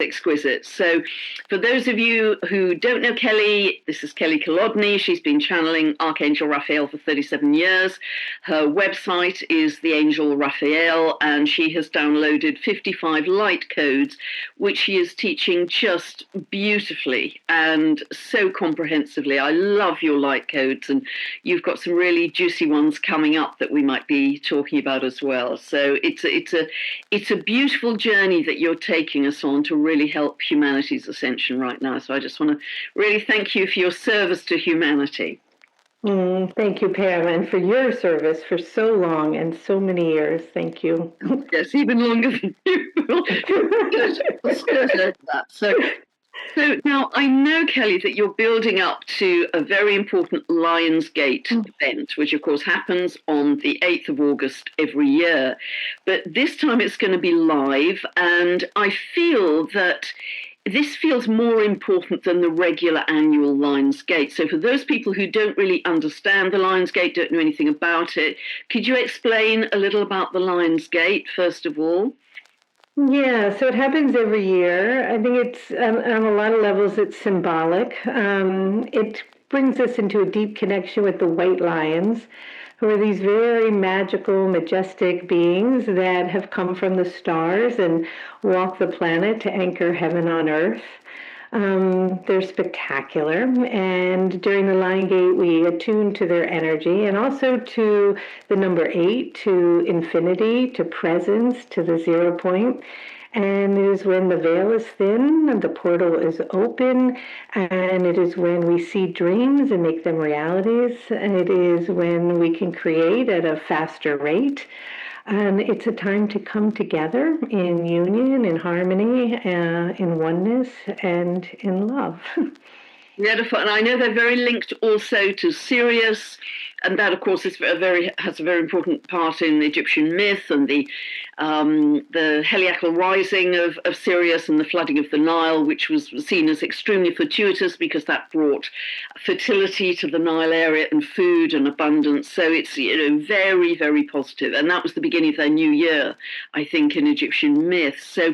exquisite. So for those of you who don't know Kelly, this is Kelly Kolodny. She's been channeling Archangel Raphael for 37 years. Her website is The Angel Raphael, and she has downloaded 55 light codes, which she is teaching just beautifully and so comprehensively. I love your light codes, and you've got some really juicy ones coming up that we might be talking about as well. So it's a beautiful journey that you're taking us on to really help humanity's ascension right now. So I just want to really thank you for your service to humanity. Thank you, Pam, and for your service for so long and so many years. Thank you. Yes, even longer than you. So now I know, Kelly, that you're building up to a very important Lionsgate event, which of course happens on the 8th of August every year. But this time it's going to be live, and I feel that this feels more important than the regular annual Lionsgate. So for those people who don't really understand the Lionsgate, don't know anything about it, could you explain a little about the Lionsgate, first of all? Yeah, so it happens every year. I think it's, on a lot of levels, it's symbolic. It brings us into a deep connection with the white lions, who are these very magical, majestic beings that have come from the stars and walk the planet to anchor heaven on earth. They're spectacular, and during the Lionsgate we attune to their energy and also to the number 8, to infinity, to presence, to the 0 point. And it is when the veil is thin and the portal is open, and it is when we see dreams and make them realities, and it is when we can create at a faster rate. And it's a time to come together in union, in harmony, in oneness, and in love. Beautiful. And I know they're very linked also to Sirius, and that, of course, has a very important part in the Egyptian myth and the heliacal rising of Sirius and the flooding of the Nile, which was seen as extremely fortuitous because that brought fertility to the Nile area and food and abundance. So it's very, very positive. And that was the beginning of their new year, I think, in Egyptian myth. So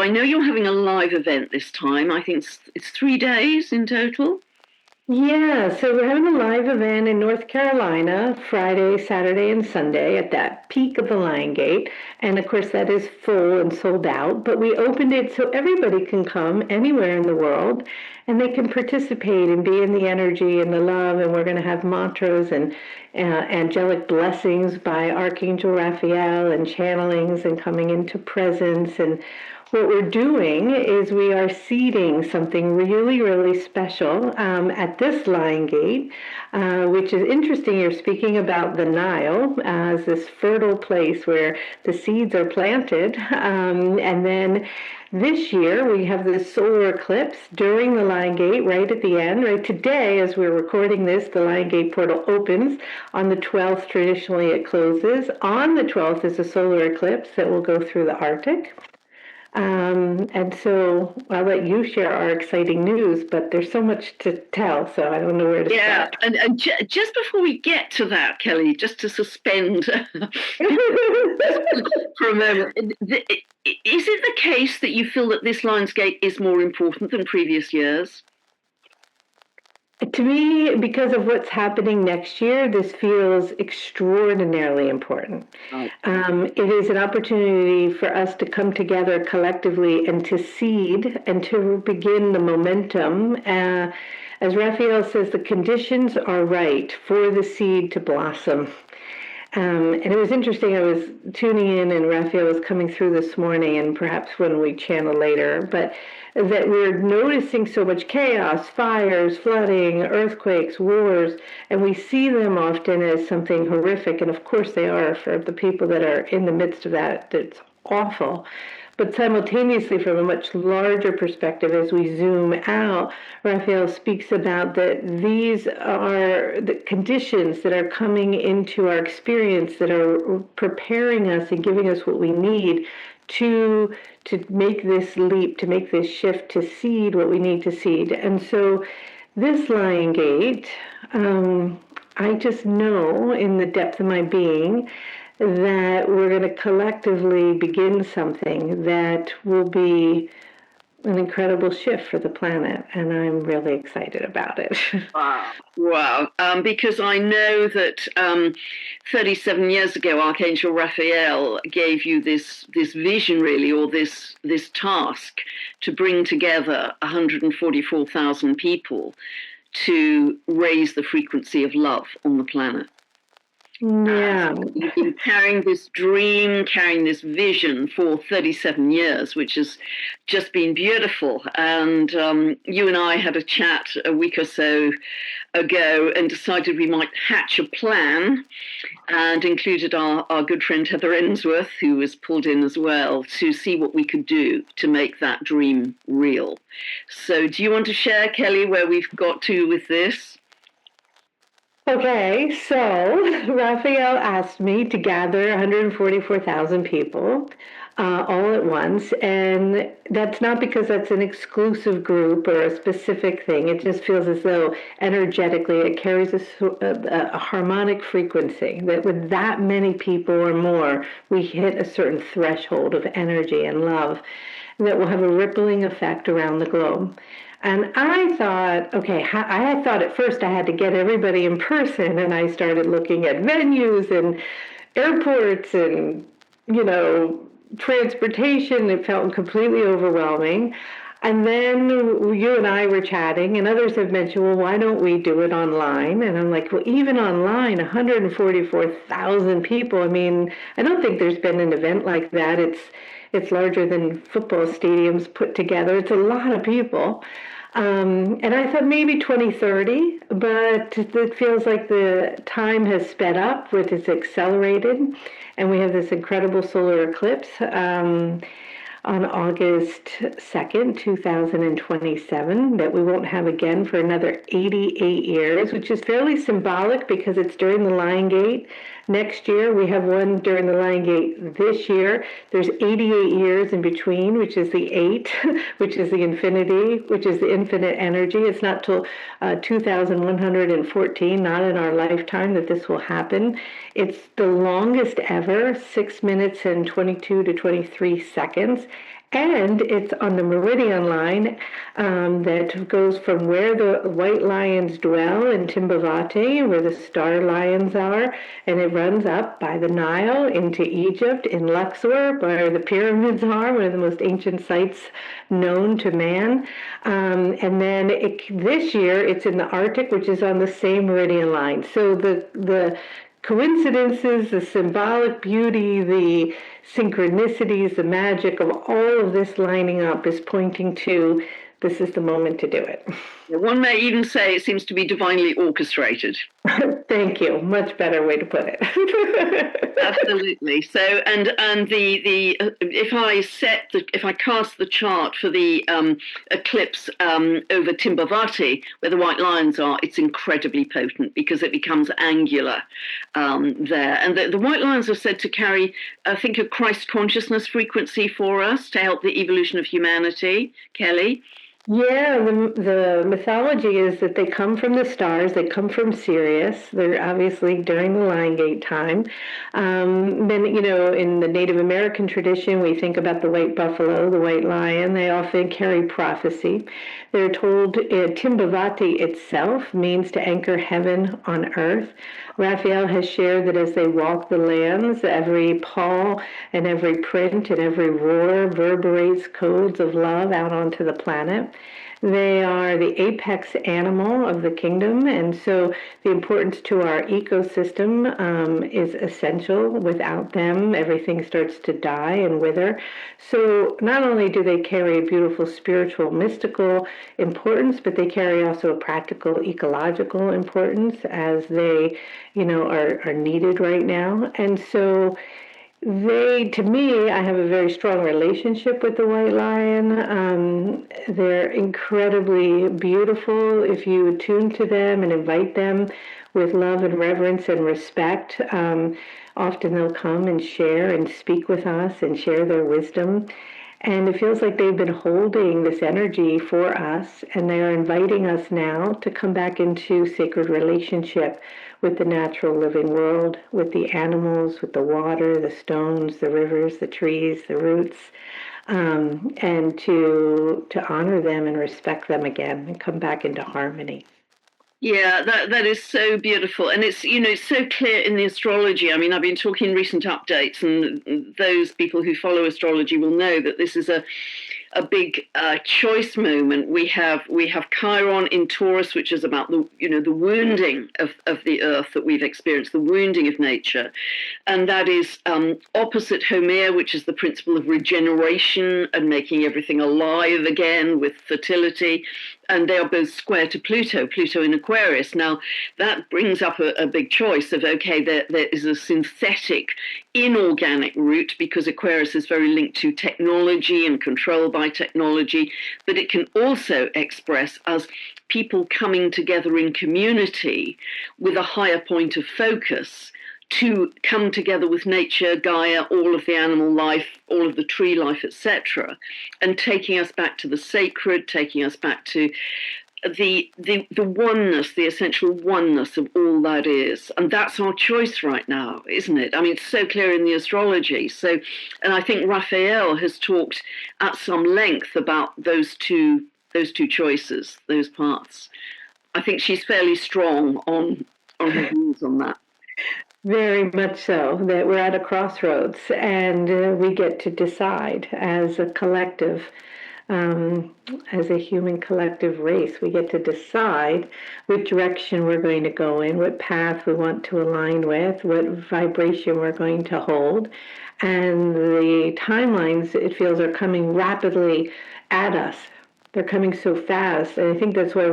I know you're having a live event this time. I think it's 3 days in total. Yeah, so we're having a live event in North Carolina, Friday, Saturday, and Sunday at that peak of the Lionsgate. And of course, that is full and sold out. But we opened it so everybody can come anywhere in the world, and they can participate and be in the energy and the love. And we're going to have mantras and angelic blessings by Archangel Raphael and channelings and coming into presence. And what we're doing is we are seeding something really, really special at this Lionsgate, which is interesting. You're speaking about the Nile as this fertile place where the seeds are planted. And then this year we have this solar eclipse during the Lionsgate, right at the end. Right today, as we're recording this, the Lionsgate portal opens. On the 12th, traditionally it closes. On the 12th is a solar eclipse that will go through the Arctic. And so I'll let you share our exciting news, but there's so much to tell, so I don't know where to start. Yeah, and just before we get to that, Kelly, just to suspend for a moment, is it the case that you feel that this Lionsgate is more important than previous years? To me, because of what's happening next year, this feels extraordinarily important. Right. It is an opportunity for us to come together collectively and to seed and to begin the momentum. As Raphael says, the conditions are right for the seed to blossom. And it was interesting, I was tuning in and Raphael was coming through this morning, and perhaps when we channel later, but that we're noticing so much chaos, fires, flooding, earthquakes, wars, and we see them often as something horrific, and of course they are for the people that are in the midst of that. It's awful. But simultaneously, from a much larger perspective, as we zoom out, Raphael speaks about that these are the conditions that are coming into our experience that are preparing us and giving us what we need to make this leap, to make this shift, to seed what we need to seed. And so this Lionsgate, I just know in the depth of my being that we're going to collectively begin something that will be an incredible shift for the planet, and I'm really excited about it. Wow. Because I know that 37 years ago, Archangel Raphael gave you this vision, really, or this task to bring together 144,000 people to raise the frequency of love on the planet. Yeah. You've been carrying this dream, carrying this vision for 37 years, which has just been beautiful. And you and I had a chat a week or so ago and decided we might hatch a plan, and included our good friend Heather Ensworth, who was pulled in as well, to see what we could do to make that dream real. So do you want to share, Kelly, where we've got to with this? Okay, so Raphael asked me to gather 144,000 people all at once, and that's not because that's an exclusive group or a specific thing. It just feels as though energetically it carries a harmonic frequency, that with that many people or more, we hit a certain threshold of energy and love that will have a rippling effect around the globe. And I thought, okay, I had thought at first I had to get everybody in person, and I started looking at venues and airports and, transportation. It felt completely overwhelming. And then you and I were chatting, and others have mentioned, well, why don't we do it online? And I'm like, well, even online, 144,000 people. I mean, I don't think there's been an event like that. It's larger than football stadiums put together. It's a lot of people. And I thought maybe 2030, but it feels like the time has sped up, with it's accelerated, and we have this incredible solar eclipse on August 2nd, 2027, that we won't have again for another 88 years, which is fairly symbolic because it's during the Lion Gate. Next year, we have one during the Lion Gate this year. There's 88 years in between, which is the 8, which is the infinity, which is the infinite energy. It's not till 2114, not in our lifetime, that this will happen. It's the longest ever, 6 minutes and 22 to 23 seconds. And it's on the meridian line that goes from where the white lions dwell in Timbavati, where the star lions are, and it runs up by the Nile into Egypt, in Luxor, where the pyramids are, one of the most ancient sites known to man. And then this year, it's in the Arctic, which is on the same meridian line. So the coincidences, the symbolic beauty, the synchronicities, the magic of all of this lining up is pointing to this is the moment to do it. One may even say it seems to be divinely orchestrated. Thank you. Much better way to put it. Absolutely. So, and the if I cast the chart for the eclipse over Timbavati, where the white lions are, it's incredibly potent because it becomes angular there. And the white lions are said to carry, I think, a Christ consciousness frequency for us to help the evolution of humanity. Kelly? Yeah, the mythology is that they come from the stars. They come from Sirius. They're obviously during the Lion Gate time. Then, in the Native American tradition, we think about the white buffalo, the white lion. They often carry prophecy. They're told Timbavati itself means to anchor heaven on earth. Raphael has shared that as they walk the lands, every paw and every print and every roar reverberates codes of love out onto the planet. They are the apex animal of the kingdom, and so the importance to our ecosystem is essential. Without them, everything starts to die and wither. So not only do they carry a beautiful spiritual, mystical importance, but they carry also a practical, ecological importance, as they, are needed right now. And so to me, I have a very strong relationship with the white lion. They're incredibly beautiful if you attune to them and invite them with love and reverence and respect. Often they'll come and share and speak with us and share their wisdom. And it feels like they've been holding this energy for us, and they're inviting us now to come back into sacred relationship with the natural living world, with the animals, with the water, the stones, the rivers, the trees, the roots. and to honor them and respect them again and come back into harmony. Yeah, that is so beautiful. And it's, it's so clear in the astrology. I mean, I've been talking recent updates, and those people who follow astrology will know that this is a big choice moment. We have Chiron in Taurus, which is about the wounding of the earth that we've experienced, the wounding of nature, and that is opposite Homer, which is the principle of regeneration and making everything alive again with fertility. And they are both square to Pluto in Aquarius. Now, that brings up a big choice of, okay, there is a synthetic, inorganic route, because Aquarius is very linked to technology and control by technology, but it can also express as people coming together in community with a higher point of focus to come together with nature, Gaia, all of the animal life, all of the tree life, etc., and taking us back to the sacred, taking us back to the oneness, the essential oneness of all that is. And that's our choice right now, isn't it? I mean, it's so clear in the astrology. So, and I think Raphael has talked at some length about those two choices, those paths. I think she's fairly strong on her views on that. Very much so, that we're at a crossroads, and we get to decide as a collective, as a human collective race. We get to decide what direction we're going to go in, what path we want to align with, what vibration we're going to hold. And the timelines, it feels, are coming rapidly at us. They're coming so fast. And I think that's why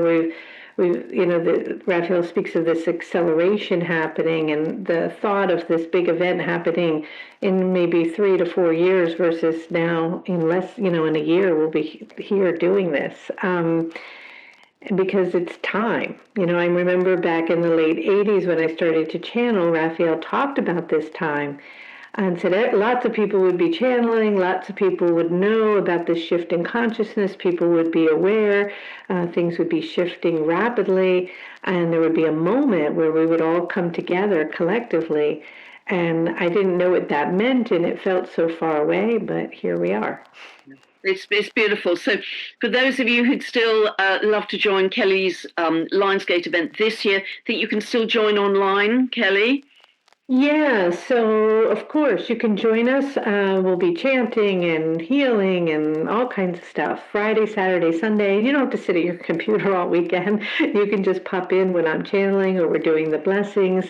Raphael speaks of this acceleration happening, and the thought of this big event happening in maybe 3 to 4 years versus now in less, in a year we'll be here doing this. Because it's time. I remember back in the late 80s when I started to channel, Raphael talked about this time and said lots of people would be channeling, lots of people would know about this shift in consciousness, people would be aware, things would be shifting rapidly, and there would be a moment where we would all come together collectively. And I didn't know what that meant, and it felt so far away, but here we are. It's beautiful. So for those of you who'd still love to join Kelly's Lionsgate event this year, think you can still join online, Kelly? Yeah, so of course you can join us. We'll be chanting and healing and all kinds of stuff. Friday, Saturday, Sunday. You don't have to sit at your computer all weekend. You can just pop in when I'm channeling or we're doing the blessings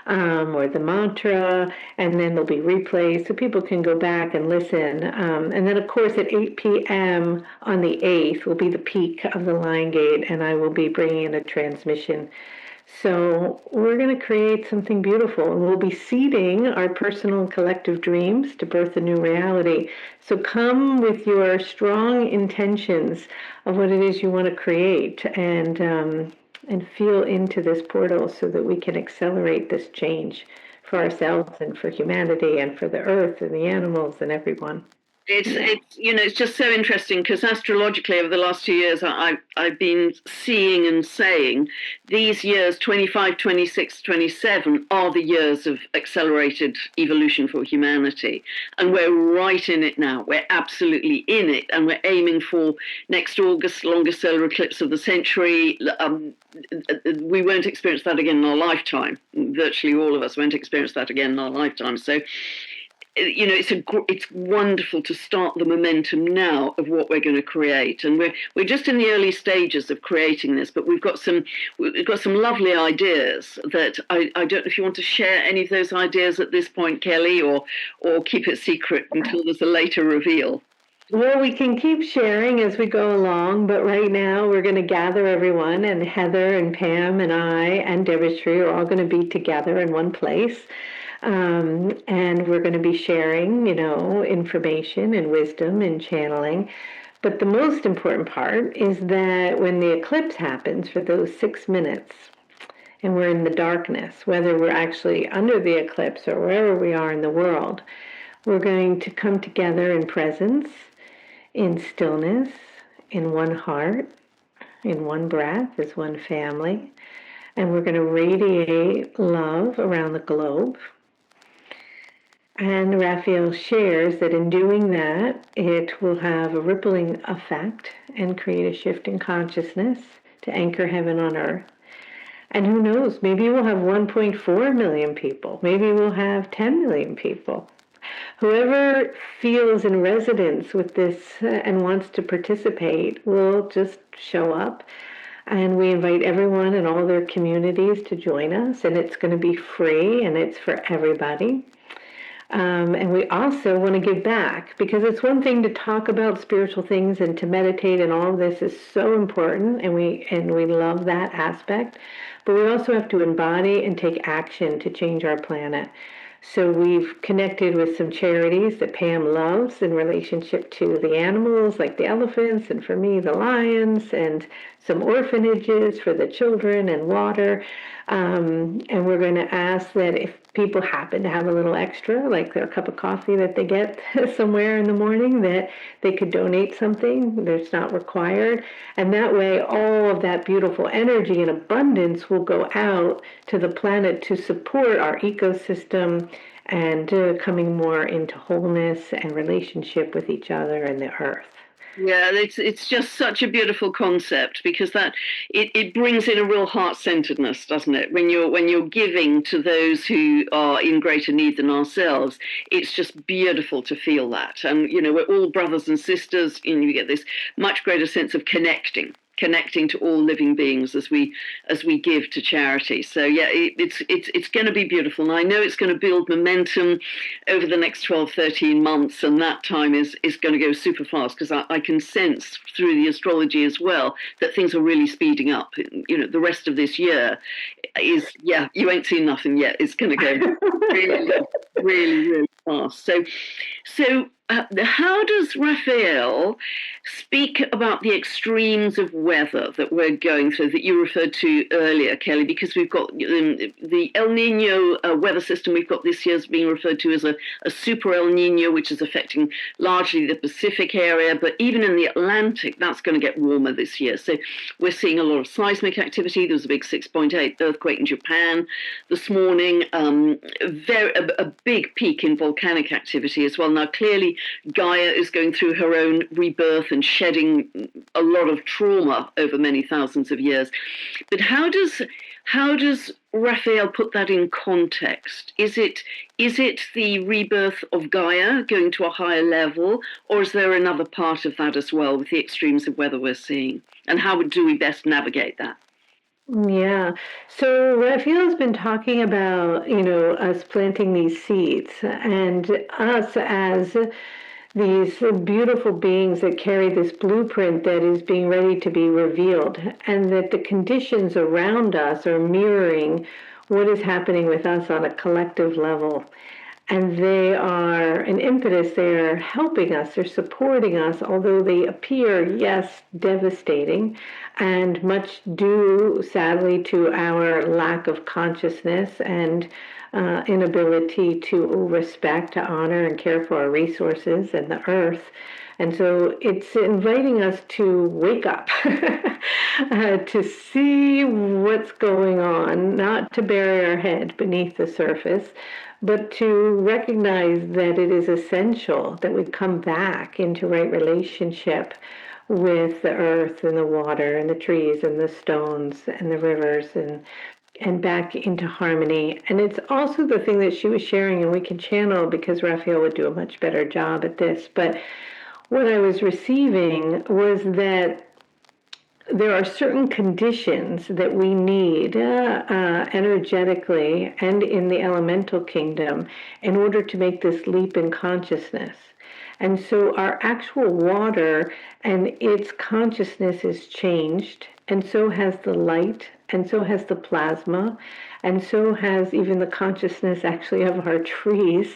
or the mantra, and then there'll be replays so people can go back and listen. And then, of course, at 8 p.m. on the 8th will be the peak of the Lionsgate, and I will be bringing in a transmission. So we're going to create something beautiful, and we'll be seeding our personal and collective dreams to birth a new reality. So come with your strong intentions of what it is you want to create, and feel into this portal so that we can accelerate this change for ourselves and for humanity and for the earth and the animals and everyone. It's just so interesting because astrologically over the last 2 years I've been seeing and saying these years 25, 26, 27 are the years of accelerated evolution for humanity, and we're right in it now. We're absolutely in it, and we're aiming for next August, longest solar eclipse of the century. We won't experience that again in our lifetime. Virtually all of us won't experience that again in our lifetime. So it's wonderful to start the momentum now of what we're going to create, and we're just in the early stages of creating this. But we've got some lovely ideas that I don't know if you want to share any of those ideas at this point, Kelly, or keep it secret until there's a later reveal. Well, we can keep sharing as we go along, but right now we're going to gather everyone, and Heather and Pam and I and Demetri are all going to be together in one place. And we're going to be sharing, information and wisdom and channeling. But the most important part is that when the eclipse happens for those 6 minutes, and we're in the darkness, whether we're actually under the eclipse or wherever we are in the world, we're going to come together in presence, in stillness, in one heart, in one breath, as one family. And we're going to radiate love around the globe. And Raphael shares that in doing that, it will have a rippling effect and create a shift in consciousness to anchor heaven on earth. And who knows, maybe we'll have 1.4 million people. Maybe we'll have 10 million people. Whoever feels in resonance with this and wants to participate will just show up. And we invite everyone in all their communities to join us. And it's going to be free and it's for everybody. And we also want to give back, because it's one thing to talk about spiritual things and to meditate, and all of this is so important, and we love that aspect. But we also have to embody and take action to change our planet. So we've connected with some charities that Pam loves in relationship to the animals, like the elephants, and for me, the lions, and some orphanages for the children and water. And we're going to ask that if people happen to have a little extra, like their cup of coffee that they get somewhere in the morning, that they could donate something that's not required. And that way, all of that beautiful energy and abundance will go out to the planet to support our ecosystem and coming more into wholeness and relationship with each other and the earth. Yeah, it's just such a beautiful concept, because that it brings in a real heart-centeredness, doesn't it? When you're giving to those who are in greater need than ourselves, it's just beautiful to feel that. And we're all brothers and sisters, and you get this much greater sense of connecting to all living beings as we give to charity. So yeah, it's going to be beautiful, and I know it's going to build momentum over the next 12, 13 months, and that time is going to go super fast, because I can sense through the astrology as well that things are really speeding up. The rest of this year is, yeah, you ain't seen nothing yet. It's going to go really, really, really fast. So how does Raphael speak about the extremes of weather that we're going through, that you referred to earlier, Kelly? Because we've got the El Nino weather system we've got this year is being referred to as a super El Nino, which is affecting largely the Pacific area, but even in the Atlantic, that's going to get warmer this year. So we're seeing a lot of seismic activity. There was a big 6.8 earthquake in Japan this morning, a big peak in volcanic activity as well. Now, clearly, Gaia is going through her own rebirth and shedding a lot of trauma over many thousands of years. But how does Raphael put that in context? Is it the rebirth of Gaia going to a higher level, or is there another part of that as well with the extremes of weather we're seeing? And how do we best navigate that? Yeah. So Raphael's been talking about, us planting these seeds and us as these beautiful beings that carry this blueprint that is being ready to be revealed, and that the conditions around us are mirroring what is happening with us on a collective level. And they are an impetus. They're helping us. They're supporting us, although they appear, yes, devastating, and much due, sadly, to our lack of consciousness and inability to respect, to honor, and care for our resources and the earth. And so it's inviting us to wake up, to see what's going on, not to bury our head beneath the surface, but to recognize that it is essential that we come back into right relationship with the earth and the water and the trees and the stones and the rivers, and back into harmony. And it's also the thing that she was sharing, and we can channel because Raphael would do a much better job at this. But what I was receiving was that there are certain conditions that we need energetically and in the elemental kingdom in order to make this leap in consciousness. And so our actual water and its consciousness is changed, and so has the light, and so has the plasma, and so has even the consciousness actually of our trees.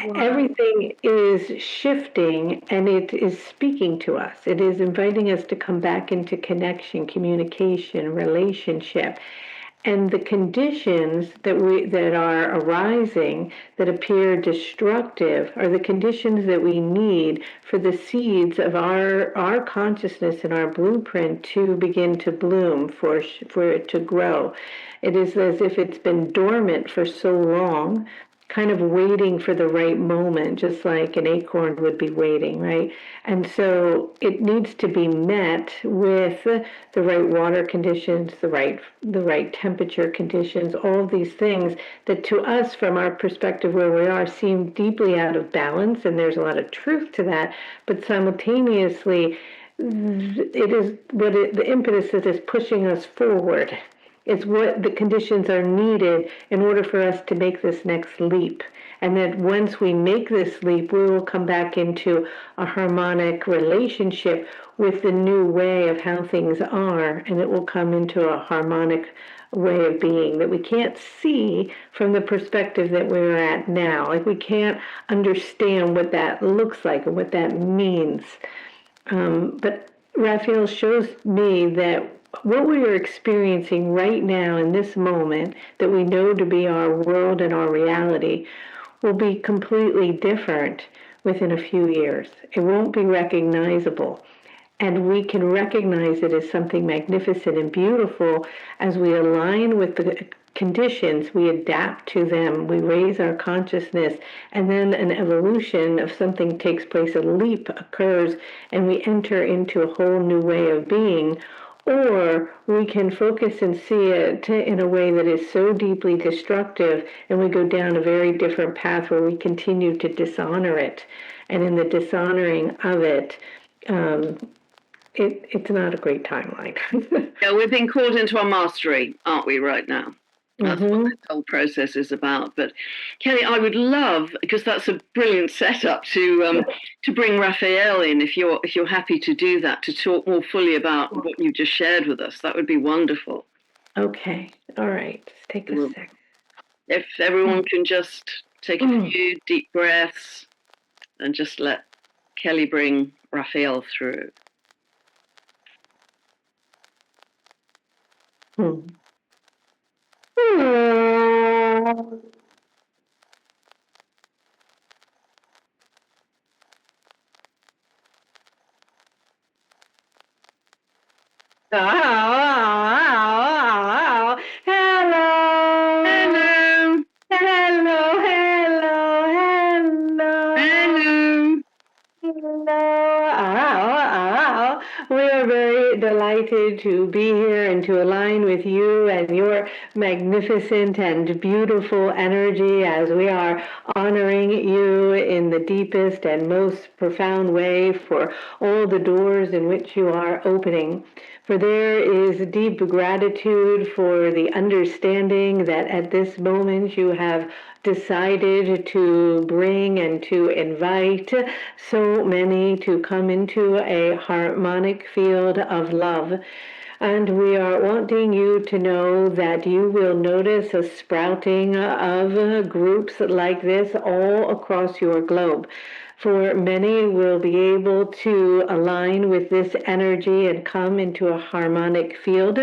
Wow. Everything is shifting, and it is speaking to us. It is inviting us to come back into connection, communication, relationship. And the conditions that are arising that appear destructive are the conditions that we need for the seeds of our consciousness and our blueprint to begin to bloom, for it to grow. It is as if it's been dormant for so long, kind of waiting for the right moment, just like an acorn would be waiting, right? And so it needs to be met with the right water conditions, the right temperature conditions, all of these things that to us, from our perspective where we are, seem deeply out of balance, and there's a lot of truth to that, but simultaneously, it is the impetus that is pushing us forward. It's what the conditions are needed in order for us to make this next leap. And that once we make this leap, we will come back into a harmonic relationship with the new way of how things are, and it will come into a harmonic way of being that we can't see from the perspective that we're at now. Like we can't understand what that looks like and what that means. But Raphael shows me that what we are experiencing right now in this moment, that we know to be our world and our reality, will be completely different within a few years. It won't be recognizable. And we can recognize it as something magnificent and beautiful as we align with the conditions, we adapt to them, we raise our consciousness, and then an evolution of something takes place, a leap occurs, and we enter into a whole new way of being. Or we can focus and see it in a way that is so deeply destructive, and we go down a very different path where we continue to dishonor it. And in the dishonoring of it, it's not a great timeline. Yeah, we're being called into our mastery, aren't we, right now? That's what this whole process is about. But Kelly, I would love, because that's a brilliant setup, to bring Raphael in, if you're happy to do that, to talk more fully about what you just shared with us. That would be wonderful. Okay. All right. Let's take a sec. If everyone can just take a few deep breaths and just let Kelly bring Raphael through. Hello. Hello. Hello. Hello. Hello. We are very delighted to be here and to align with you and your magnificent and beautiful energy as we are honoring you in the deepest and most profound way for all the doors in which you are opening. For there is deep gratitude for the understanding that at this moment you have decided to bring and to invite so many to come into a harmonic field of love. And we are wanting you to know that you will notice a sprouting of groups like this all across your globe. For many will be able to align with this energy and come into a harmonic field,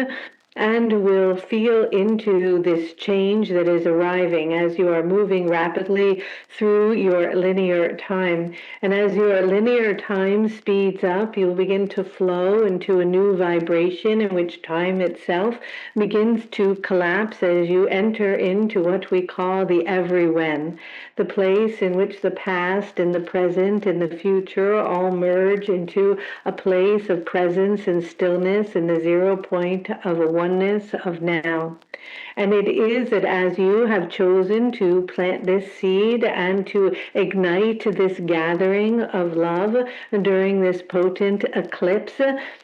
and will feel into this change that is arriving as you are moving rapidly through your linear time. And as your linear time speeds up, you'll begin to flow into a new vibration in which time itself begins to collapse as you enter into what we call the every-when, the place in which the past and the present and the future all merge into a place of presence and stillness in the 0 point of a oneness of now. And it is that as you have chosen to plant this seed and to ignite this gathering of love during this potent eclipse,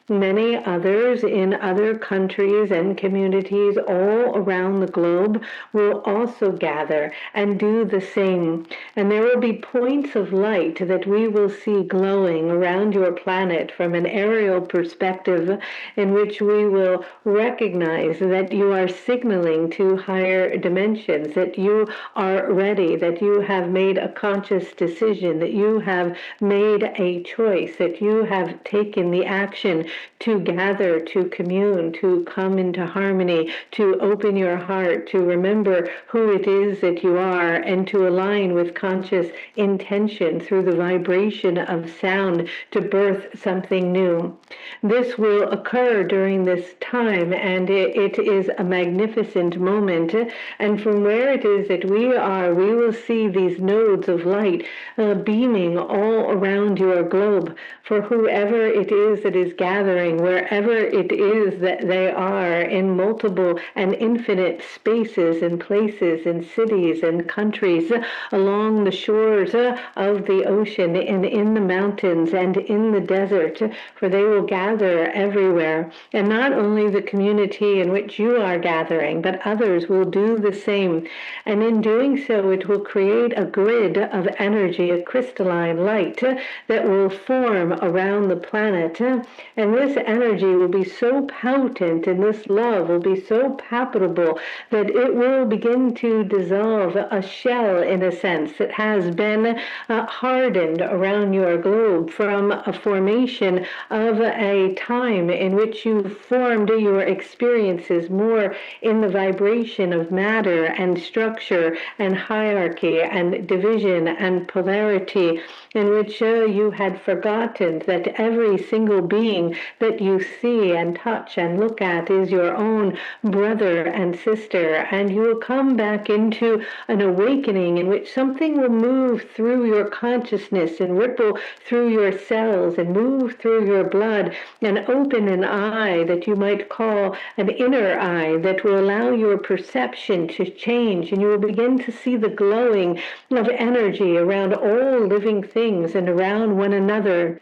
many others in other countries and communities all around the globe will also gather and do the same. And there will be points of light that we will see glowing around your planet from an aerial perspective, in which we will recognize that you are signaling to higher dimensions, that you are ready, that you have made a conscious decision, that you have made a choice, that you have taken the action to gather, to commune, to come into harmony, to open your heart, to remember who it is that you are, and to align with conscious intention through the vibration of sound to birth something new. This will occur during this time, and and it is a magnificent moment. And from where it is that we are, we will see these nodes of light beaming all around your globe for whoever it is that is gathering, wherever it is that they are, in multiple and infinite spaces and places and cities and countries, along the shores of the ocean and in the mountains and in the desert, for they will gather everywhere. And not only the community in which you are gathering, but others will do the same. And in doing so, it will create a grid of energy, a crystalline light that will form around the planet. And this energy will be so potent, and this love will be so palpable that it will begin to dissolve a shell, in a sense, that has been hardened around your globe from a formation of a time in which you formed your experiences more in the vibration of matter and structure and hierarchy and division and polarity, in which you had forgotten that every single being that you see and touch and look at is your own brother and sister. And you will come back into an awakening in which something will move through your consciousness and ripple through your cells and move through your blood and open an eye that you might call an inner eye that will allow your perception to change, and you will begin to see the glowing of energy around all living things and around one another.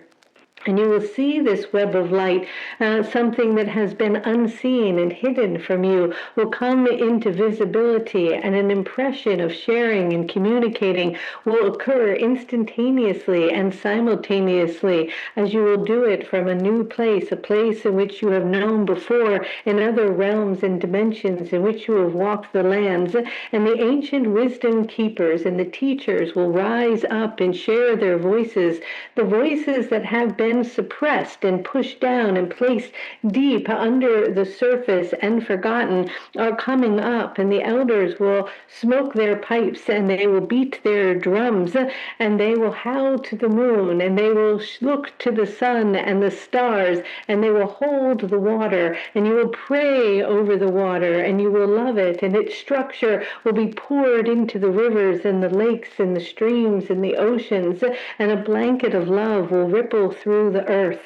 And you will see this web of light, something that has been unseen and hidden from you, will come into visibility, and an impression of sharing and communicating will occur instantaneously and simultaneously, as you will do it from a new place, a place in which you have known before, in other realms and dimensions in which you have walked the lands. And the ancient wisdom keepers and the teachers will rise up and share their voices, the voices that have been suppressed and pushed down and placed deep under the surface and forgotten, are coming up, and the elders will smoke their pipes and they will beat their drums and they will howl to the moon and they will look to the sun and the stars and they will hold the water, and you will pray over the water and you will love it, and its structure will be poured into the rivers and the lakes and the streams and the oceans, and a blanket of love will ripple through the earth.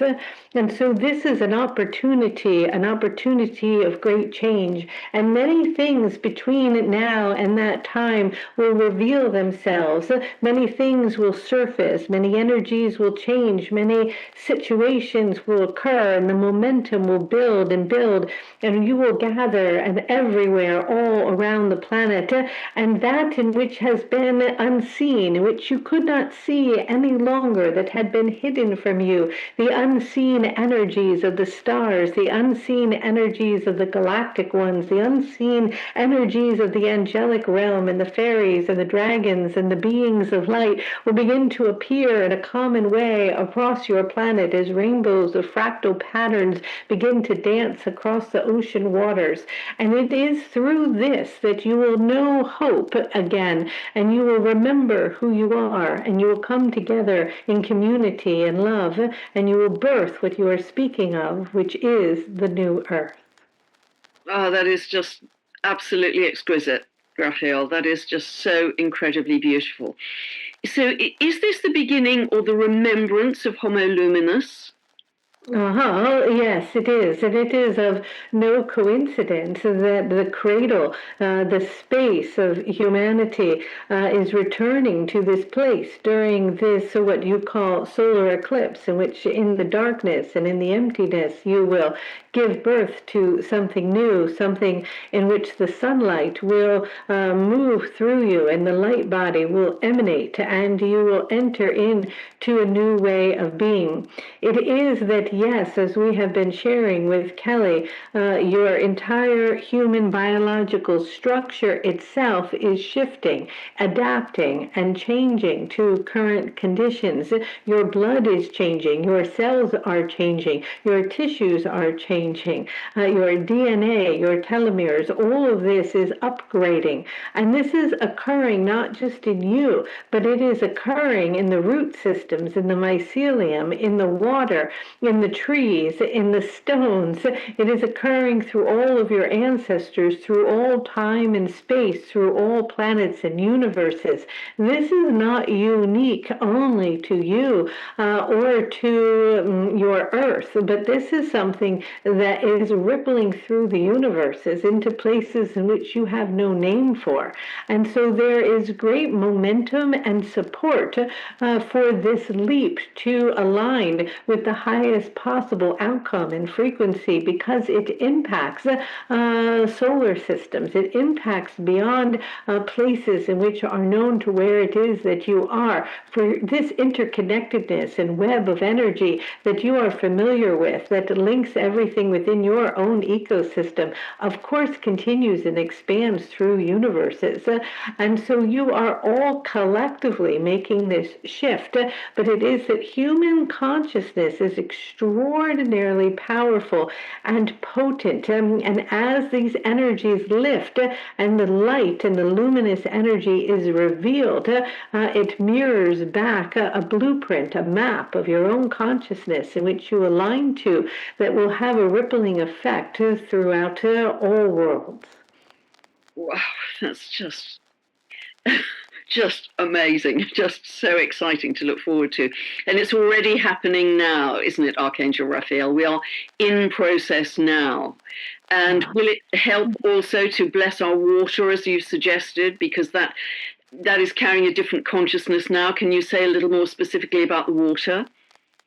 And so this is an opportunity of great change. And many things between now and that time will reveal themselves. Many things will surface. Many energies will change. Many situations will occur, and the momentum will build and build, and you will gather and everywhere all around the planet. And that in which has been unseen, in which you could not see any longer, that had been hidden from you, the unseen energies of the stars, the unseen energies of the galactic ones, the unseen energies of the angelic realm, and the fairies and the dragons and the beings of light will begin to appear in a common way across your planet as rainbows of fractal patterns begin to dance across the ocean waters. And it is through this that you will know hope again, and you will remember who you are, and you will come together in community and love, and you will birth what you are speaking of, which is the new earth. Oh, that is just absolutely exquisite, Raphael. That is just so incredibly beautiful. So is this the beginning or the remembrance of Homo Luminous? Yes, it is. And it is of no coincidence that the cradle, the space of humanity, is returning to this place during this, what you call solar eclipse, in which in the darkness and in the emptiness you will give birth to something new, something in which the sunlight will move through you and the light body will emanate, and you will enter into a new way of being. It is that, yes, as we have been sharing with Kelly, your entire human biological structure itself is shifting, adapting, and changing to current conditions. Your blood is changing, your cells are changing, your tissues are changing, your DNA, your telomeres, all of this is upgrading. And this is occurring not just in you, but it is occurring in the root systems, in the mycelium, in the water, in the trees, in the stones. It is occurring through all of your ancestors, through all time and space, through all planets and universes. This is not unique only to you or to your Earth, but this is something that is rippling through the universes into places in which you have no name for. And so there is great momentum and support for this leap to align with the highest possible outcome and frequency, because it impacts solar systems. It impacts beyond places in which are known to where it is that you are. For this interconnectedness and web of energy that you are familiar with, that links everything within your own ecosystem, of course, continues and expands through universes. And so you are all collectively making this shift. But it is that human consciousness is extraordinarily powerful and potent. And as these energies lift and the light and the luminous energy is revealed, it mirrors back a blueprint, a map of your own consciousness in which you align to, that will have a rippling effect throughout all worlds. Wow, that's just amazing, just so exciting to look forward to. And it's already happening now, isn't it, Archangel Raphael? We are in process now. And will it help also to bless our water, as you've suggested, because that is carrying a different consciousness now? Can you say a little more specifically about the water?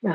There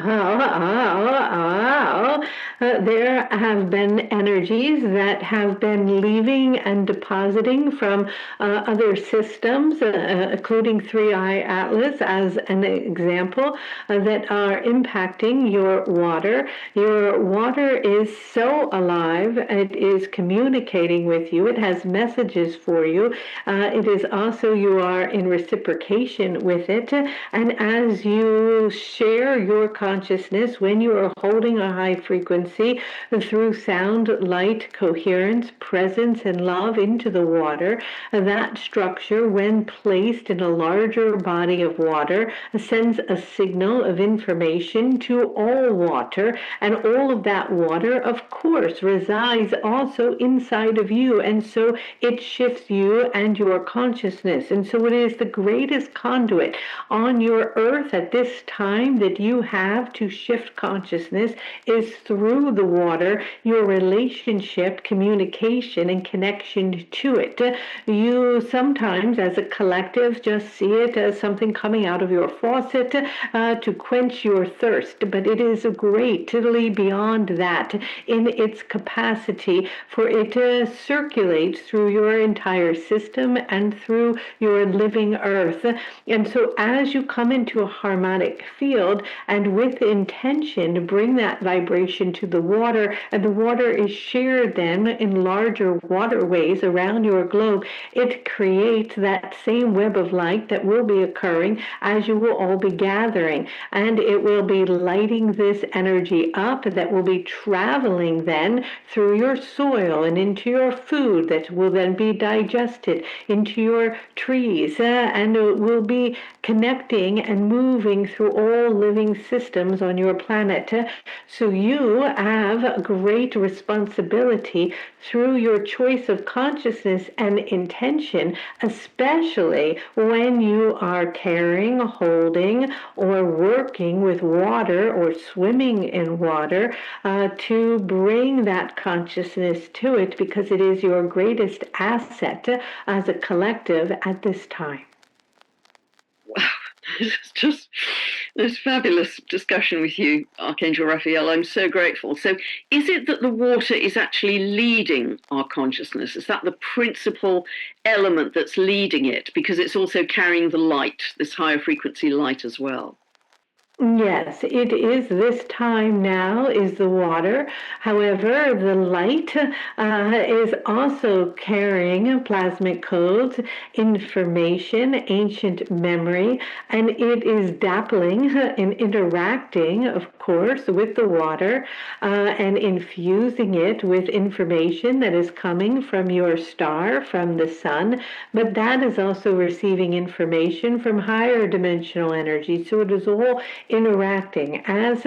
have been energies that have been leaving and depositing from other systems, including 3i Atlas as an example, that are impacting your water. Your water is so alive. It is communicating with you. It has messages for you. It is also, you are in reciprocation with it. And as you share your consciousness, when you are holding a high frequency through sound, light, coherence, presence, and love into the water, that structure, when placed in a larger body of water, sends a signal of information to all water, and all of that water, of course, resides also inside of you, and so it shifts you and your consciousness. And so it is the greatest conduit on your earth at this time that you have to shift consciousness is through the water, your relationship, communication, and connection to it. You sometimes, as a collective, just see it as something coming out of your faucet to quench your thirst, but it is greatly beyond that in its capacity for it to circulate through your entire system and through your living earth. And so as you come into a harmonic field, and with intention bring that vibration to the water, and the water is shared then in larger waterways around your globe, it creates that same web of light that will be occurring as you will all be gathering, and it will be lighting this energy up that will be traveling then through your soil and into your food that will then be digested into your trees, and it will be connecting and moving through all living systems on your planet. So you have a great responsibility through your choice of consciousness and intention, especially when you are carrying, holding, or working with water or swimming in water, to bring that consciousness to it, because it is your greatest asset as a collective at this time. Wow, it's just this fabulous discussion with you, Archangel Raphael. I'm so grateful. So is it that the water is actually leading our consciousness? Is that the principal element that's leading it? Because it's also carrying the light, this higher frequency light as well. Yes, it is this time now is the water. However, the light is also carrying plasmic codes, information, ancient memory, and it is dappling and interacting, of course, with the water and infusing it with information that is coming from your star, from the sun, but that is also receiving information from higher dimensional energy. So it is all interacting. As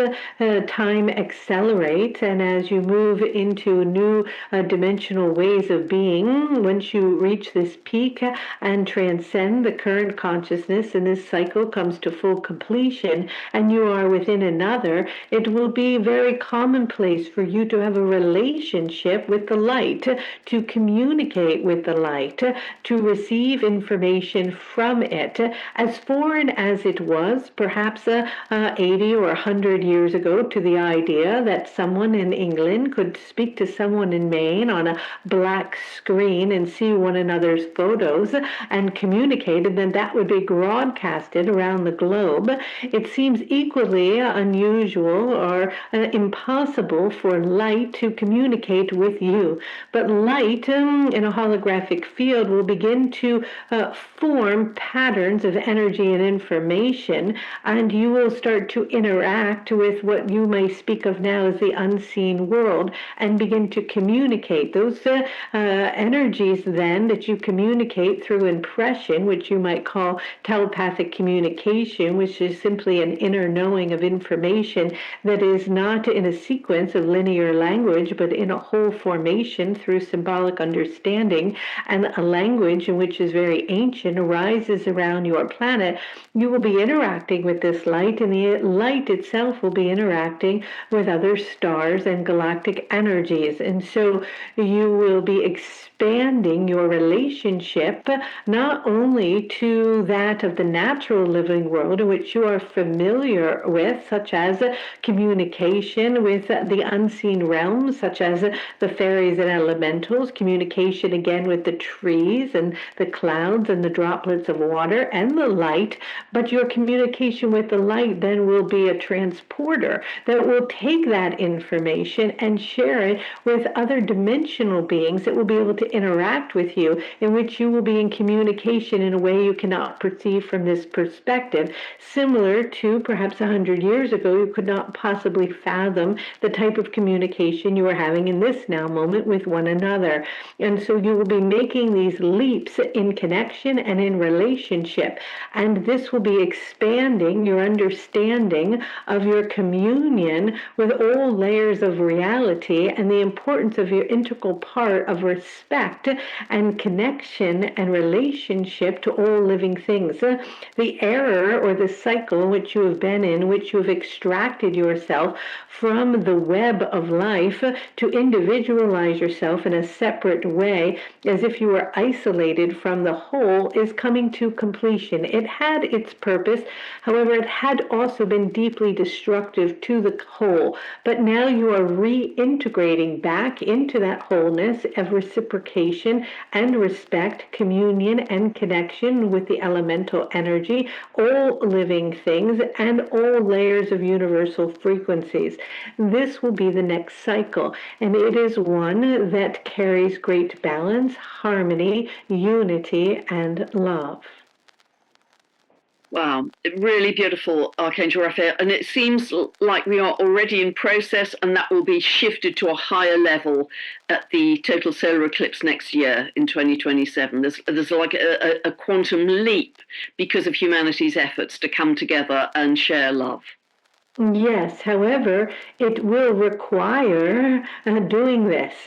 time accelerates and as you move into new dimensional ways of being, once you reach this peak and transcend the current consciousness and this cycle comes to full completion and you are within another, it will be very commonplace for you to have a relationship with the light, to communicate with the light, to receive information from it. As foreign as it was, perhaps 80 or 100 years ago, to the idea that someone in England could speak to someone in Maine on a black screen and see one another's photos and communicate, and then that would be broadcasted around the globe. It seems equally unusual or impossible for light to communicate with you. But light in a holographic field will begin to form patterns of energy and information, and you will start to interact with what you may speak of now as the unseen world and begin to communicate. Those energies then that you communicate through impression, which you might call telepathic communication, which is simply an inner knowing of information that is not in a sequence of linear language, but in a whole formation through symbolic understanding, and a language in which is very ancient arises around your planet. You will be interacting with this light, and the light itself will be interacting with other stars and galactic energies. And so you will be expanding your relationship not only to that of the natural living world in which you are familiar with, such as communication with the unseen realms, such as the fairies and elementals, communication again with the trees and the clouds and the droplets of water and the light, but your communication with the light then will be a transporter that will take that information and share it with other dimensional beings that will be able to interact with you, in which you will be in communication in a way you cannot perceive from this perspective. Similar to perhaps 100 years ago, you could not possibly fathom the type of communication you are having in this now moment with one another. And so you will be making these leaps in connection and in relationship. And this will be expanding your understanding of your communion with all layers of reality and the importance of your integral part of respect and connection and relationship to all living things. The error or the cycle in which you have been in, which you have extracted yourself from the web of life to individualize yourself in a separate way, as if you were isolated from the whole, is coming to completion. It had its purpose, however, it had also been deeply destructive to the whole. But now you are reintegrating back into that wholeness of reciprocation and respect, communion and connection with the elemental energy, all living things, and all layers of universal frequencies. This will be the next cycle, and it is one that carries great balance, harmony, unity, and love. Wow, really beautiful, Archangel Raphael. And it seems like we are already in process, and that will be shifted to a higher level at the total solar eclipse next year in 2027. There's like a quantum leap because of humanity's efforts to come together and share love. Yes, however, it will require doing this.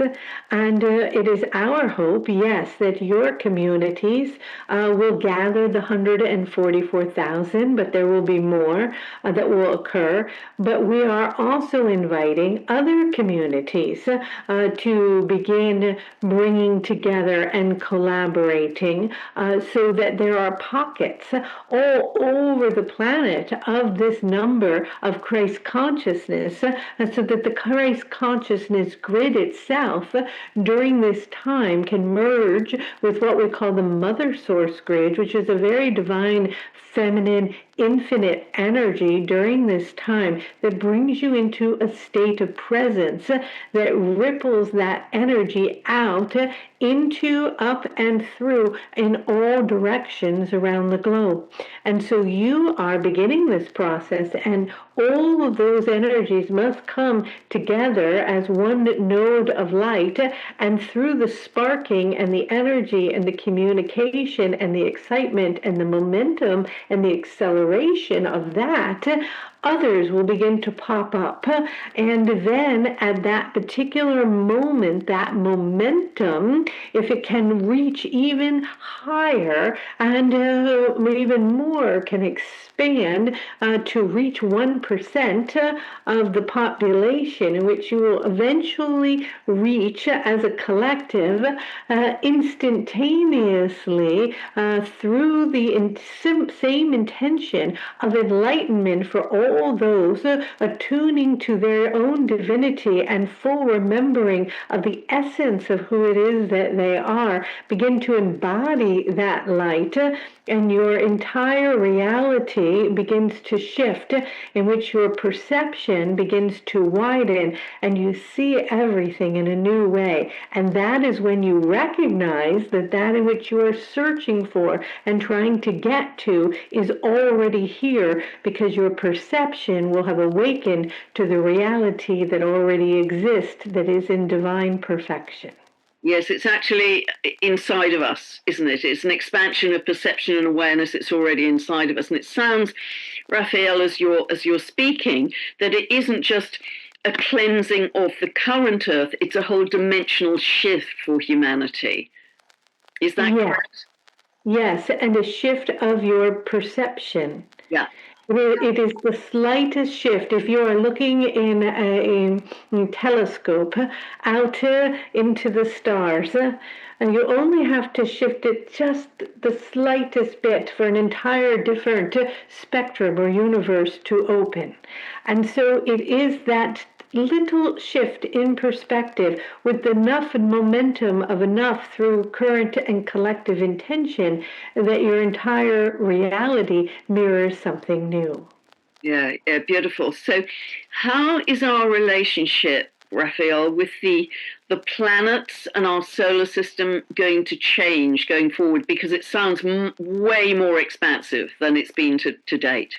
And it is our hope, yes, that your communities will gather the 144,000, but there will be more that will occur. But we are also inviting other communities to begin bringing together and collaborating so that there are pockets all over the planet of this number of Christ consciousness, so that the Christ consciousness grid itself during this time can merge with what we call the Mother Source grid, which is a very divine, feminine, infinite energy during this time that brings you into a state of presence that ripples that energy out into, up, and through in all directions around the globe. And so you are beginning this process, and all of those energies must come together as one node of light, and through the sparking and the energy and the communication and the excitement and the momentum and the acceleration of that, others will begin to pop up. And then at that particular moment, that momentum, if it can reach even higher and even more, can expand to reach 1% of the population, in which you will eventually reach as a collective instantaneously through the same intention of enlightenment for all those attuning to their own divinity and full remembering of the essence of who it is that they are, begin to embody that light, and your entire reality begins to shift, in which your perception begins to widen and you see everything in a new way. And that is when you recognize that that in which you are searching for and trying to get to is already here, because your perception will have awakened to the reality that already exists, that is in divine perfection. Yes, it's actually inside of us, isn't it? It's an expansion of perception and awareness. It's already inside of us. And it sounds, Raphael, as you're speaking, that it isn't just a cleansing of the current earth, it's a whole dimensional shift for humanity. Is that correct? Yes, and a shift of your perception. Yeah. It is the slightest shift. If you are looking in a telescope out into the stars, and you only have to shift it just the slightest bit for an entire different spectrum or universe to open. And so it is that little shift in perspective with enough momentum of enough through current and collective intention that your entire reality mirrors something new. Yeah, beautiful. So how is our relationship, Raphael, with the planets and our solar system going to change going forward? Because it sounds way more expansive than it's been to date.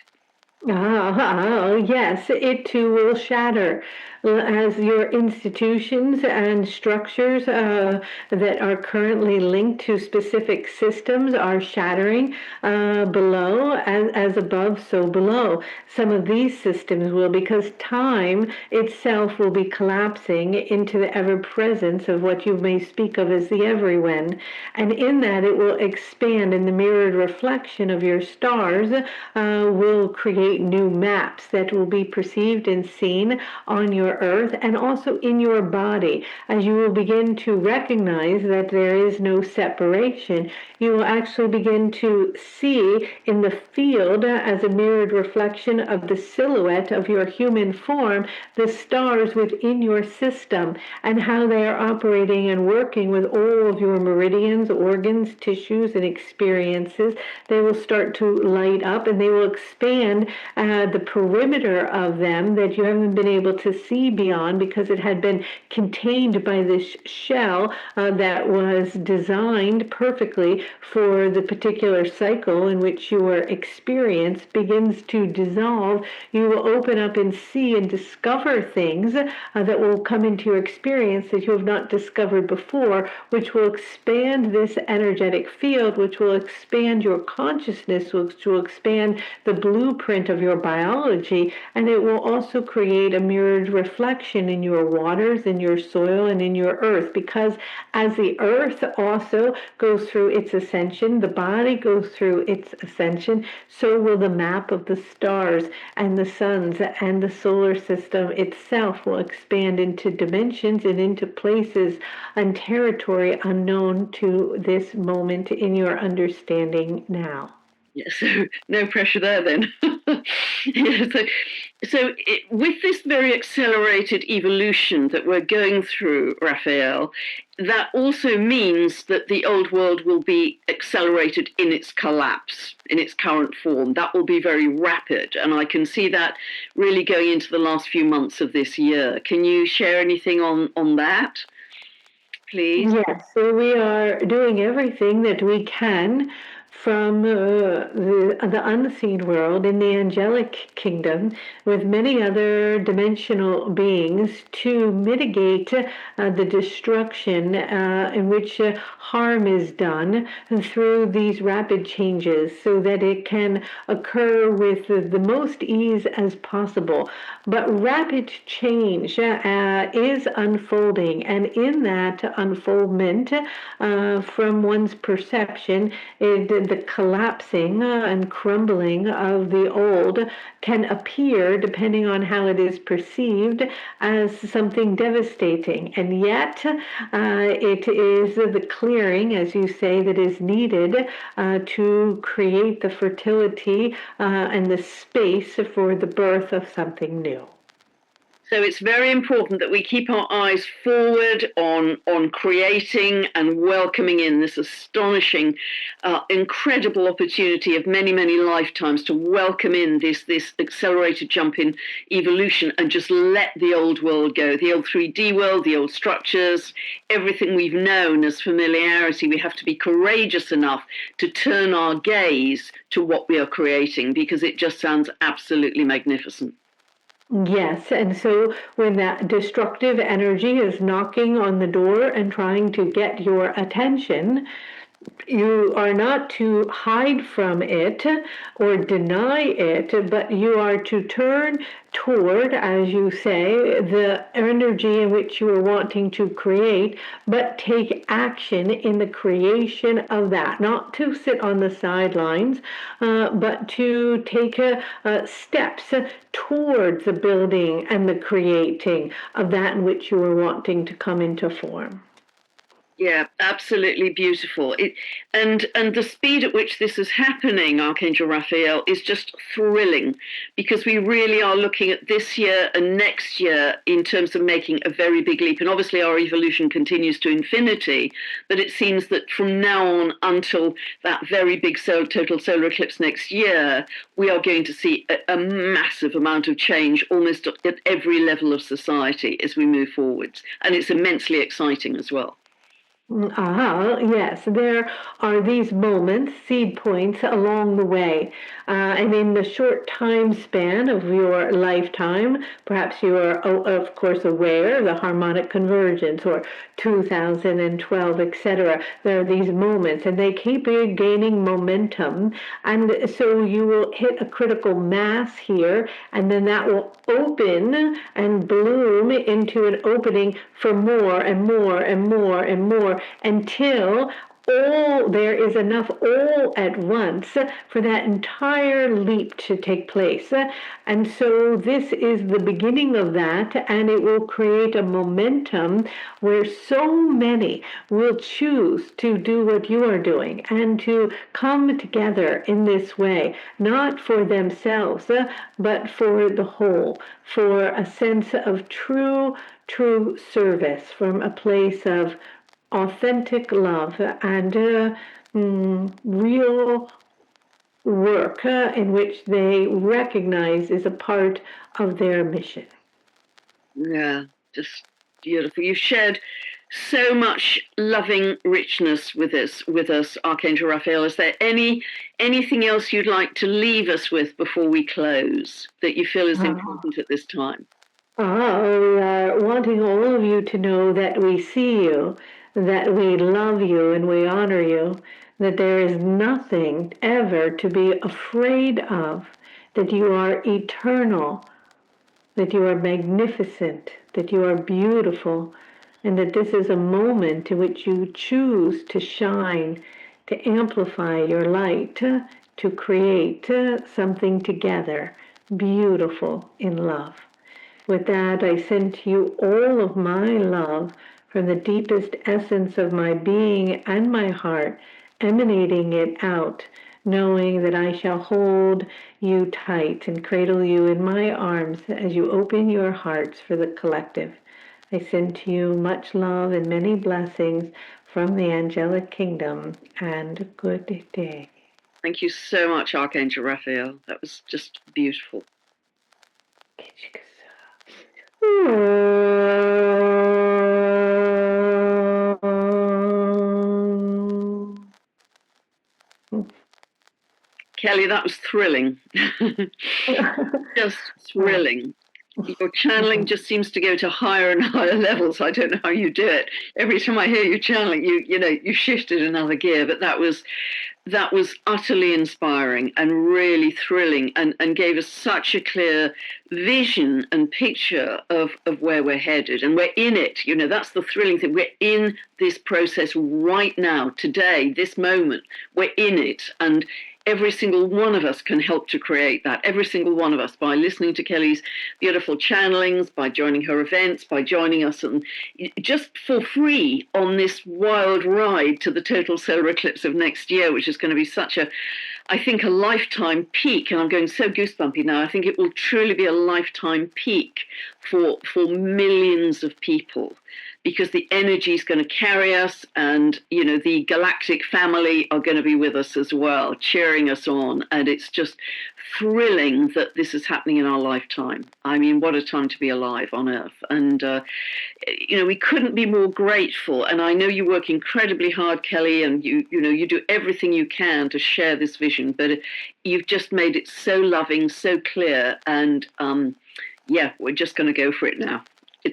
Oh, yes, it too will shatter as your institutions and structures that are currently linked to specific systems are shattering below, as above, so below. Some of these systems will, because time itself will be collapsing into the ever-presence of what you may speak of as the everyone. And in that, it will expand, and the mirrored reflection of your stars will create new maps that will be perceived and seen on your earth and also in your body. As you will begin to recognize that there is no separation, you will actually begin to see in the field as a mirrored reflection of the silhouette of your human form, the stars within your system and how they are operating and working with all of your meridians, organs, tissues, and experiences. They will start to light up and they will expand the perimeter of them that you haven't been able to see beyond because it had been contained by this shell that was designed perfectly for the particular cycle in which your experience begins to dissolve. You will open up and see and discover things that will come into your experience that you have not discovered before, which will expand this energetic field, which will expand your consciousness, which will expand the blueprint of your biology, and it will also create a mirrored reflection in your waters, in your soil, and in your earth, because as the earth also goes through its ascension, the body goes through its ascension, so will the map of the stars and the suns, and the solar system itself will expand into dimensions and into places and territory unknown to this moment in your understanding now. Yeah, so no pressure there then. Yeah, with this very accelerated evolution that we're going through, Raphael, that also means that the old world will be accelerated in its collapse, in its current form. That will be very rapid, and I can see that really going into the last few months of this year. Can you share anything on that, please? Yes, so we are doing everything that we can from the unseen world in the angelic kingdom with many other dimensional beings to mitigate the destruction in which harm is done through these rapid changes so that it can occur with the most ease as possible. But rapid change is unfolding, and in that unfoldment, from one's perception, the collapsing and crumbling of the old can appear, depending on how it is perceived, as something devastating. And yet, it is the clearing, as you say, that is needed to create the fertility and the space for the birth of something new. So it's very important that we keep our eyes forward on creating and welcoming in this astonishing, incredible opportunity of many, many lifetimes to welcome in this accelerated jump in evolution and just let the old world go, the old 3D world, the old structures, everything we've known as familiarity. We have to be courageous enough to turn our gaze to what we are creating, because it just sounds absolutely magnificent. Yes, and so when that destructive energy is knocking on the door and trying to get your attention, you are not to hide from it or deny it, but you are to turn toward, as you say, the energy in which you are wanting to create, but take action in the creation of that. Not to sit on the sidelines, but to take steps towards the building and the creating of that in which you are wanting to come into form. Yeah, absolutely beautiful. And the speed at which this is happening, Archangel Raphael, is just thrilling, because we really are looking at this year and next year in terms of making a very big leap. And obviously our evolution continues to infinity, but it seems that from now on until that very big total solar eclipse next year, we are going to see a massive amount of change almost at every level of society as we move forwards. And it's immensely exciting as well. Yes, there are these moments, seed points along the way. And in the short time span of your lifetime, perhaps you are, of course, aware of the harmonic convergence or 2012, etc. There are these moments, and they keep gaining momentum. And so you will hit a critical mass here, and then that will open and bloom into an opening for more and more and more and more, until there is enough all at once for that entire leap to take place. And so this is the beginning of that, and it will create a momentum where so many will choose to do what you are doing and to come together in this way, not for themselves, but for the whole, for a sense of true service from a place of authentic love and real work in which they recognize is a part of their mission. Yeah, just beautiful. You've shared so much loving richness with us, Archangel Raphael. Is there anything else you'd like to leave us with before we close that you feel is important at this time? We are wanting all of you to know that we see you, that we love you and we honor you, that there is nothing ever to be afraid of, that you are eternal, that you are magnificent, that you are beautiful, and that this is a moment in which you choose to shine, to amplify your light, to create something together, beautiful in love. With that, I send to you all of my love from the deepest essence of my being and my heart, emanating it out, knowing that I shall hold you tight and cradle you in my arms as you open your hearts for the collective. I send to you much love and many blessings from the angelic kingdom, and good day. Thank you so much, Archangel Raphael. That was just beautiful. Kelly, that was thrilling. Just thrilling. Your channeling just seems to go to higher and higher levels. I don't know how you do it. Every time I hear you channeling, you shifted another gear. But that was utterly inspiring and really thrilling, and gave us such a clear vision and picture of where we're headed. And we're in it. That's the thrilling thing. We're in this process right now, today, this moment. We're in it. And every single one of us can help to create that. Every single one of us, by listening to Kelly's beautiful channelings, by joining her events, by joining us and just for free on this wild ride to the total solar eclipse of next year, which is going to be I think, a lifetime peak. And I'm going so goosebumpy now. I think it will truly be a lifetime peak for millions of people, because the energy is going to carry us, and the galactic family are going to be with us as well, cheering us on. And it's just thrilling that this is happening in our lifetime. I mean, what a time to be alive on Earth. And we couldn't be more grateful. And I know you work incredibly hard, Kelly, and you do everything you can to share this vision, but you've just made it so loving, so clear. And we're just going to go for it now.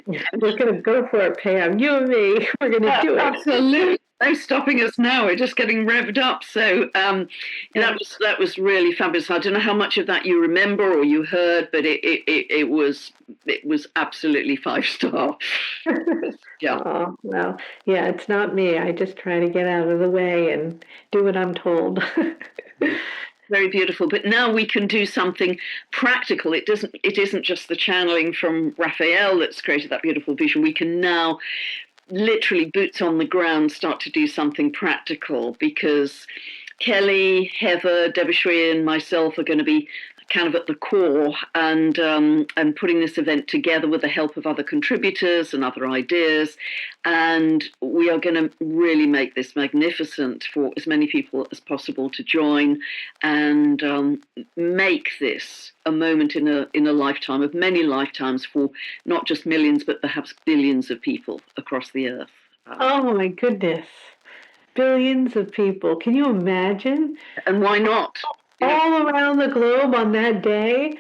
We're going to go for it, Pam. You and me, we're going to do it. Absolutely. No stopping us now. We're just getting revved up. So that was really fabulous. I don't know how much of that you remember or you heard, but it was absolutely 5-star. Yeah. Oh, well, yeah, it's not me. I just try to get out of the way and do what I'm told. Very beautiful. But now we can do something practical. It isn't just the channeling from Raphael that's created that beautiful vision. We can now literally boots on the ground start to do something practical, because Kelly, Heather, Debashri, and myself are going to be kind of at the core, and putting this event together with the help of other contributors and other ideas. And we are going to really make this magnificent for as many people as possible to join, and make this a moment in a lifetime of many lifetimes for not just millions, but perhaps billions of people across the earth. Oh my goodness. Billions of people. Can you imagine? And why not? All around the globe on that day.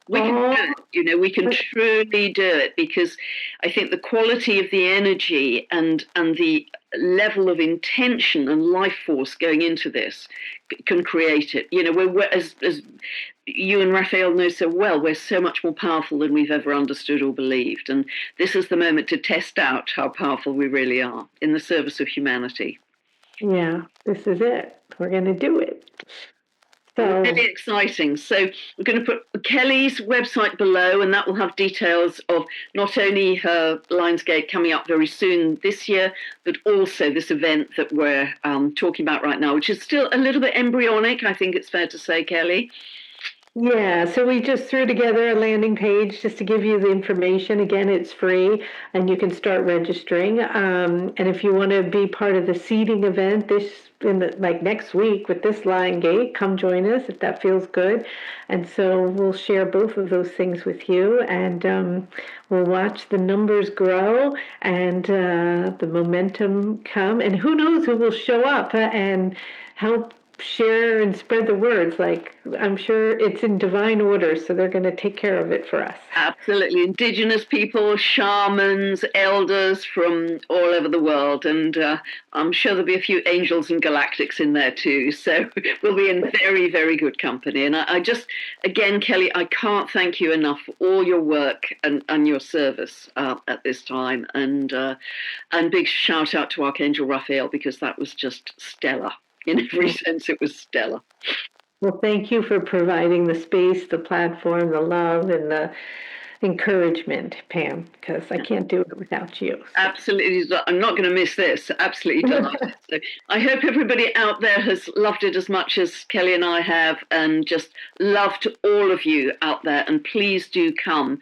We can do it. We can truly do it, because I think the quality of the energy and the level of intention and life force going into this can create it. We're as you and Raphael know so well, we're so much more powerful than we've ever understood or believed. And this is the moment to test out how powerful we really are in the service of humanity. Yeah, this is it. We're going to do it. So, really exciting. So we're going to put Kelly's website below, and that will have details of not only her Lionsgate coming up very soon this year, but also this event that we're talking about right now, which is still a little bit embryonic, I think it's fair to say, Kelly. Yeah, so we just threw together a landing page just to give you the information. Again, it's free, and you can start registering. And if you want to be part of the seeding event next week with this Lionsgate, come join us if that feels good. And so we'll share both of those things with you, and we'll watch the numbers grow and the momentum come. And who knows who will show up and help share and spread the words. Like, I'm sure it's in divine order, so they're going to take care of it for us. Absolutely. Indigenous people, shamans, elders from all over the world. And I'm sure there'll be a few angels and galactics in there too. So we'll be in very, very good company. And I just, again, Kelly, I can't thank you enough for all your work and your service at this time. And big shout out to Archangel Raphael, because that was just stellar. In every sense, it was stellar. Well, thank you for providing the space, the platform, the love, and the encouragement, Pam, because I can't do it without you. Absolutely. I'm not going to miss this. Absolutely delighted. So I hope everybody out there has loved it as much as Kelly and I have, and just loved all of you out there. And please do come.